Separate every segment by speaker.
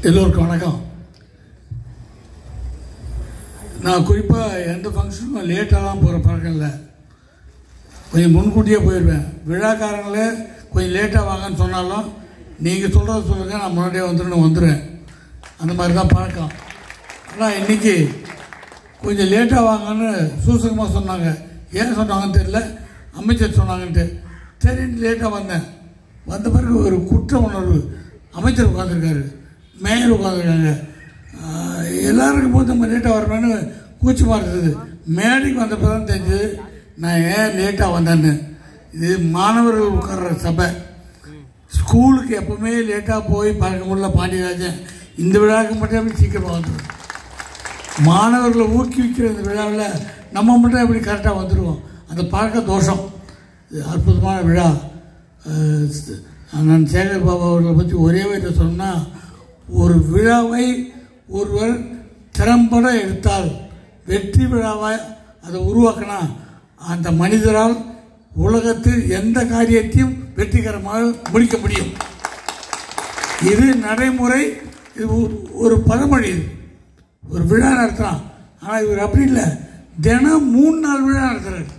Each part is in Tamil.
Speaker 1: எல்லோருக்கும் வணக்கம். நான் குறிப்பாக எந்த ஃபங்க்ஷனுக்கும் லேட்டாக போகிற பழக்கம் இல்லை. கொஞ்சம் முன்கூட்டியே போயிடுவேன். விழாக்காரங்களே கொஞ்சம் லேட்டாக வாங்கன்னு சொன்னாலும் நீங்கள் சொல்கிறத சொல்லுங்கள், நான் முன்னாடியே வந்துடுவேன். அந்த மாதிரி தான் பழக்கம். ஆனால் இன்றைக்கி கொஞ்சம் லேட்டாக வாங்கன்னு சூசகமாக சொன்னாங்க. ஏன் சொன்னாங்கன்னு தெரியல, அமைச்சர் சொன்னாங்கன்ட்டு சரின்னு லேட்டாக வந்தேன். வந்த பிறகு ஒரு குற்ற உணர்வு. அமைச்சர் உட்காந்துருக்காரு, மேயர் உட்காந்துருக்காங்க. எல்லாருக்கும் போது நம்ம லேட்டாக வரணும்னு கூச்சமாக இருந்தது. மேடைக்கு வந்த பிறகு தான் தெரிஞ்சது நான் ஏன் லேட்டாக வந்தேன்னு. இது மாணவர்கள் உட்கார்ற சபை. ஸ்கூலுக்கு எப்பவுமே லேட்டாக போய் பார்க்க முடியல பாண்டியராஜன். இந்த விழாவுக்கு மட்டும் எப்படி சீக்கிரமாக வந்துடும். மாணவர்களை ஊக்குவிக்கிற இந்த விழாவில் நம்ம மட்டும் எப்படி கரெக்டாக வந்துடுவோம். அந்த பழக்க தோஷம். இது அற்புதமான விழா. நான் சேகர் பாபா அவர்களை பற்றி ஒரே வயதை சொன்னால், ஒரு விழாவை ஒருவர் திறம்பட எடுத்தால், வெற்றி விழாவை அதை உருவாக்கினா, அந்த மனிதரால் உலகத்தில் எந்த காரியத்தையும் வெற்றிகரமாக முடிக்க முடியும். இது நடைமுறை. இது ஒரு பழமொழி. ஒரு விழா நடத்தலாம். ஆனால் இவர் அப்படி இல்லை, தினம் 3 நாள் விழா நடத்துறாரு.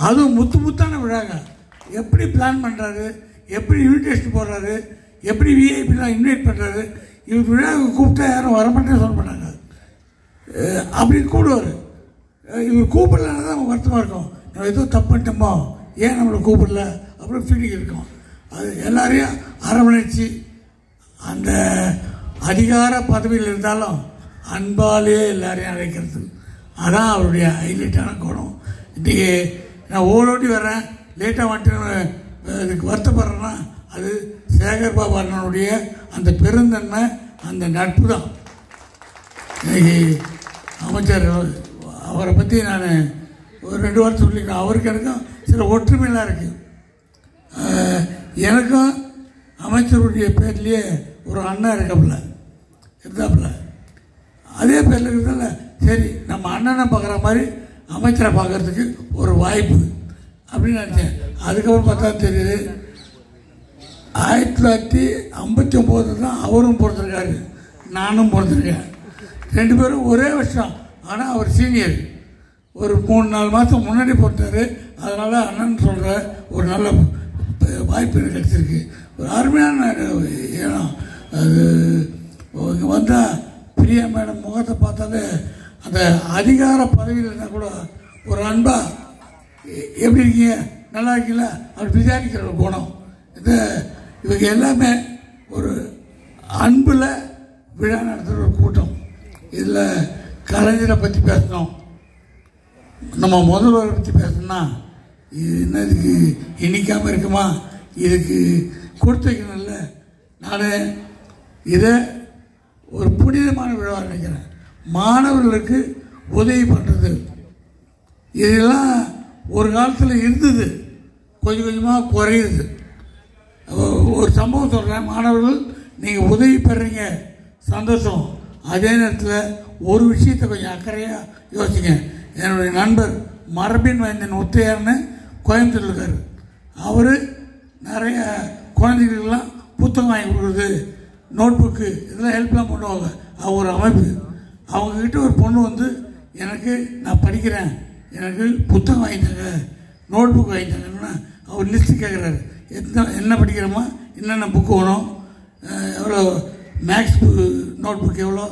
Speaker 1: அதுவும் முத்தான விழாங்க. எப்படி பிளான் பண்ணுறாரு, எப்படி இன்விடேஷன் போடுறாரு, எப்படி விஐபிலாம் இன்வைட் பண்ணுறாரு. இவர் விழாவுக்கு கூப்பிட்டா யாரும் வரமாட்டேன்னு சொல்ல மாட்டாங்க. அப்படி கூப்பிடுவார். இவர் கூப்பிடலன்னா தான் வருத்தமாக இருக்கும். நம்ம எதுவும் தப்பு பண்ணிட்டோமோ, ஏன் நம்மளை கூப்பிடல அப்படின்னு ஃபீலிங் இருக்கும். அது எல்லாரையும் அரவணைச்சு, அந்த அதிகார பதவியில் இருந்தாலும் அன்பாலே எல்லாரையும் அழைக்கிறது, அதான் அவருடைய ஹைலைட்டான கோணம். இன்றைக்கி நான் ஓடோடி வர்றேன், லேட்டாக வந்துட்டு அதுக்கு வருத்தப்படுறேன்னா அது சேகர் பாபு அண்ணனுடைய அந்த பெருந்தன்மை, அந்த நட்பு தான். இன்னைக்கு அமைச்சர் அவரை பற்றி நான் ஒரு 2 வாரம் சொல்லிக்கிறேன். அவருக்கு எனக்கும் சில ஒற்றுமையெல்லாம் இருக்குது. எனக்கும் அமைச்சருடைய பேர்லேயே ஒரு அண்ணன் இருந்தாப்புல அதே பேரில் இருக்கிறதால சரி நம்ம அண்ணனை பார்க்குற மாதிரி அமைச்சரை பார்க்கறதுக்கு ஒரு வாய்ப்பு அப்படின்னு நினச்சேன். அதுக்கப்புறம் பார்த்தா தெரியுது 1959 தான் அவரும் பிறந்திருக்காரு, நானும் பிறந்திருக்கேன். 2 பேரும் ஒரே வருஷம். ஆனால் அவர் சீனியர். ஒரு 3-4 மாதம் முன்னாடி பிறந்தார். அதனால் அண்ணன் சொல்கிற ஒரு நல்ல வாய்ப்பு எனக்கு கிடைச்சிருக்கு. ஒரு அருமையான இடம். அது இங்கே வந்தால் பிரியா மேடம் முகத்தை பார்த்தாலே அந்த அதிகார பதவியில் இருந்தால் கூட ஒரு அன்பா எப்படி இருக்கீங்க, நல்லா இருக்கீங்களா அப்படி விசாரிக்கிற ஒரு குணம். இவங்க எல்லாமே ஒரு அன்பில் விழா நடத்துகிற ஒரு கூட்டம். இதில் கலைஞரை பற்றி பேசணும், நம்ம முதல்வரை பற்றி பேசணும்னா இது என்ன, இதுக்கு இனிக்காமல் இருக்குமா, இதுக்கு கொடுத்து வைக்கணும்ல. நான் இதை ஒரு புனிதமான விழாவாக நினைக்கிறேன். மாணவர்களுக்கு உதவி பண்ணுறது இதெல்லாம் ஒரு காலத்தில் இருந்தது, கொஞ்சம் கொஞ்சமாக குறையுது. ஒரு சம்பவம் சொல்கிறேன். மாணவர்கள் நீங்கள் உதவி பெறுறீங்க, சந்தோஷம். அதே நேரத்தில் ஒரு விஷயத்தை கொஞ்சம் அக்கறையாக யோசிங்க. என்னுடைய நண்பர் மரபின் வேந்தன் ஒத்தையார்னு கோயம்புத்தூர் இருக்கார். அவர் நிறைய குழந்தைகளுக்கெல்லாம் புத்தகம் வாங்கி கொடுக்குறது, நோட்புக்கு இதெல்லாம் ஹெல்ப்லாம் பண்ணுவாங்க. அவர் ஒரு அமைப்பு. அவங்கக்கிட்ட ஒரு பொண்ணு வந்து எனக்கு நான் படிக்கிறேன், எனக்கு புத்தகம் வாங்கிட்டாங்க, நோட் புக் வாங்கிட்டாங்கன்னா அவர் லிஸ்ட்டு கேட்குறாரு. என்ன படிக்கிறோமா, என்னென்ன புக்கு வேணும், எவ்வளோ மேக்ஸ் புக்கு நோட் புக் எவ்வளோ,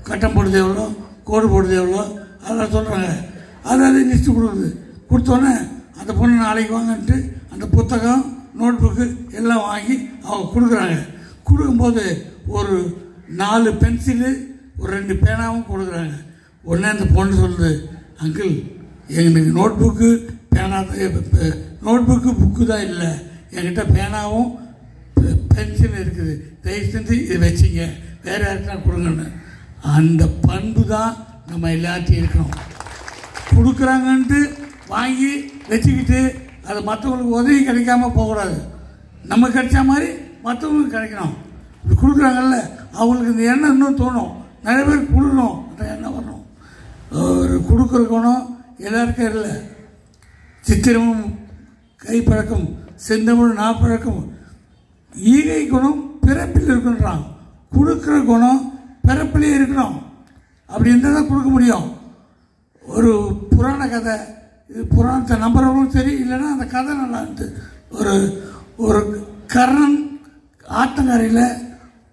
Speaker 1: கட்டம் போடுறது எவ்வளோ, கோடு போடுறது எவ்வளோ, அதெல்லாம் சொல்கிறாங்க. அது லிஸ்ட்டு கொடுக்குது. கொடுத்தோன்னே அந்த பொண்ணு நாளைக்கு வாங்கன்ட்டு அந்த புத்தகம் நோட் புக்கு எல்லாம் வாங்கி அவங்க கொடுக்குறாங்க. கொடுக்கும்போது ஒரு 4 பென்சிலு ஒரு 2 பேனாவும் கொடுக்குறாங்க. உடனே அந்த பொண்ணு சொல்லுது, அங்கிள் எங்களுக்கு நோட் புக்கு பேனா நோட் புக்கு தான் இல்லை, என்கிட்ட பேனாவும் பென்சில் இருக்குது, தயவு செஞ்சு இதை வச்சிங்க, வேறு யாருக்குனா கொடுங்கன்னு. அந்த பண்பு தான் நம்ம எல்லாத்தையும் இருக்கணும். கொடுக்குறாங்கன்ட்டு வாங்கி வச்சுக்கிட்டு அது மற்றவங்களுக்கு உதவி கிடைக்காம போகக்கூடாது. நம்ம கிடைச்ச மாதிரி மற்றவங்களுக்கு கிடைக்கணும். இப்படி கொடுக்குறாங்கல்ல, அவங்களுக்கு இந்த எண்ணம் இன்னும் தோணும். நிறைய பேர் கொடுக்கணும், அந்த எண்ணம் வரணும். ஒரு கொடுக்குற குணம் எல்லாருக்கும் இல்லை. சித்திரமும் கைப்பழக்கம், செந்தமிழ் நாப்பழக்கம், ஈகை குணம் பிறப்பில் இருக்குன்றான். கொடுக்குற குணம் பிறப்பிலே இருக்கணும். அப்படி இருந்தால் தான் கொடுக்க முடியும். ஒரு புராண கதை, இது புராணத்தை நம்புறவங்களும் சரி, இல்லைன்னா அந்த கதை நல்லா இருந்து ஒரு ஒரு கர்ணன் ஆத்தங்கரையில்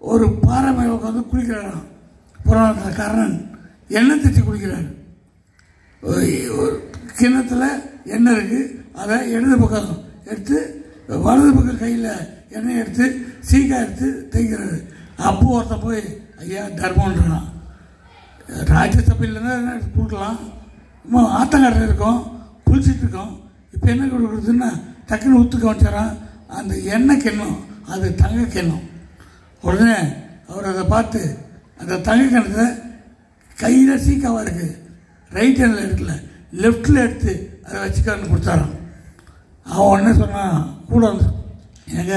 Speaker 1: ஒரு பாறை மேலே உட்காந்து குளிக்கிறாராம். புராணத்தில் கர்ணன் எண்ணெய் தேய்ச்சி குளிக்கிறார். கிண்ணத்தில் எண்ணெய் இருக்குது, அதை இடது பக்கம் எடுத்து வலது பக்கம் கையில் எண்ணெய் எடுத்து சீக்காய் எடுத்து தேய்க்கிறாரு. அப்போ ஒருத்தன் போய் ஐயா தர்மன்றான், ராஜ்யசபையில் இருந்தால் கொடுக்கலாம், ஆத்தங்கரையில் இருக்கோம், குளிச்சுட்டு இருக்கோம், இப்போ என்ன கொடுக்குறதுன்னா டக்குன்னு ஊற்று கவனிச்சாரான். அந்த எண்ணெய் கிண்ணம் அது தங்க கிண்ணம். உடனே அவர் அதை பார்த்து அந்த தங்க கிணத்தை கையில் சீக்காவாக இருக்குது, ரைட் ஹேண்டில் எடுக்கல, லெஃப்டில் எடுத்து அதை வச்சுக்கான்னு கொடுத்தாரான். அவன் உடனே சொன்னான் கூட வந்து, ஏங்க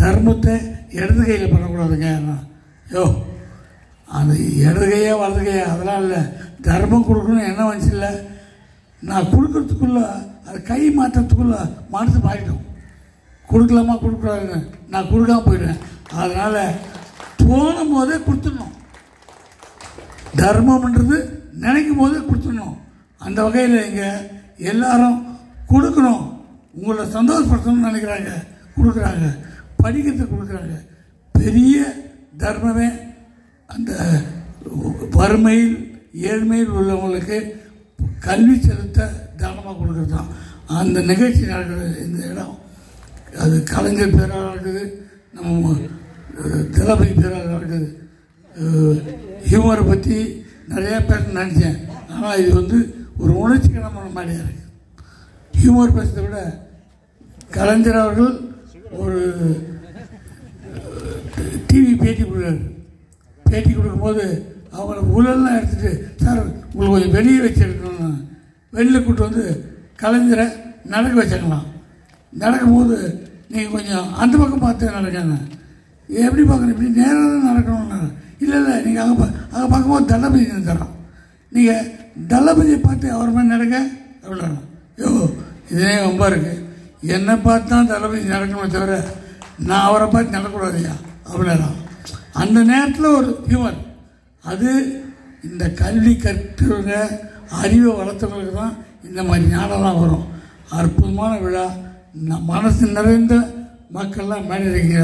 Speaker 1: தர்மத்தை இடது கையில் பண்ணக்கூடாதுங்க. யோ அந்த இடது கையா வலது கையா அதெல்லாம் இல்லை, தர்மம் கொடுக்கணும்னு என்ன வந்துச்சு இல்லை, நான் கொடுக்கறதுக்குள்ள அது கை மாற்றத்துக்குள்ள மனசு மாறிடும். கொடுக்கலாமா கொடுக்கூடாதுன்னு நான் கொடுக்காம போயிடுவேன். அதனால் தோணும் போதே கொடுத்துடணும். தர்மம்ன்றது நினைக்கும் போதே கொடுத்துடணும். அந்த வகையில் இங்கே எல்லாரும் கொடுக்கணும். உங்களை சந்தோஷப்படுத்தணும்னு நினைக்கிறாங்க, கொடுக்குறாங்க. படிக்கிறதுக்கு கொடுக்குறாங்க. பெரிய தர்மமே அந்த வறுமையில் ஏழ்மையில் உள்ளவங்களுக்கு கல்வி செலுத்த தானமாக கொடுக்குறது தான். அந்த நிகழ்ச்சி நடக்கிறது இந்த இடம், அது கலைஞர் பேராக நடக்குது, நம்ம தளபதி பேராக நடக்குது. ஹியூமரை பற்றி நிறையா பேர் நினச்சேன், ஆனால் இது வந்து ஒரு உணர்ச்சிகரமான மாதிரியாக இருக்குது. ஹியூமர் பேசுறதை விட கலைஞர் அவர்கள் ஒரு டிவி பேட்டி கொடுக்குறாரு. பேட்டி கொடுக்கும்போது அவங்கள உலகெல்லாம் எடுத்துகிட்டு, சார் உங்களுக்கு கொஞ்சம் வெளியே வச்சுருக்கணும்னு வெளியில் கூப்பிட்டு வந்து கலைஞரை நடக்க வச்சுக்கலாம். நடக்கும்போது நீங்கள் கொஞ்சம் அந்த பக்கம் பார்த்து நடக்கணும். எப்படி பார்க்கணும், இப்படி நேராக தான் நடக்கணும்னா, இல்லை இல்லை நீங்கள் அங்கே பார்க்கும்போது தளபதி தரோம், நீங்கள் தளபதியை பார்த்து அவர் மாதிரி நடக்க அப்படின்னா, யோ இதே ரொம்ப இருக்குது, என்னை பார்த்து தான் தளபதி நடக்கணுமே தவிர நான் அவரை பார்த்து நடக்கூடாதுயா அப்படின்னா. அந்த நேரத்தில் ஒரு ஹியூமர், அது இந்த கல்வி கற்றவங்க அறிவை வளர்த்தவங்களுக்கு தான் இந்த மாதிரி ஞானம்லாம் வரும். அற்புதமான விழா, மனசு நிறைந்த மக்கள்லாம் மேடையிற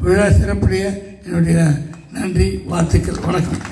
Speaker 1: விழா சிறப்புடைய என்னுடைய நன்றி, வாழ்த்துக்கள், வணக்கம்.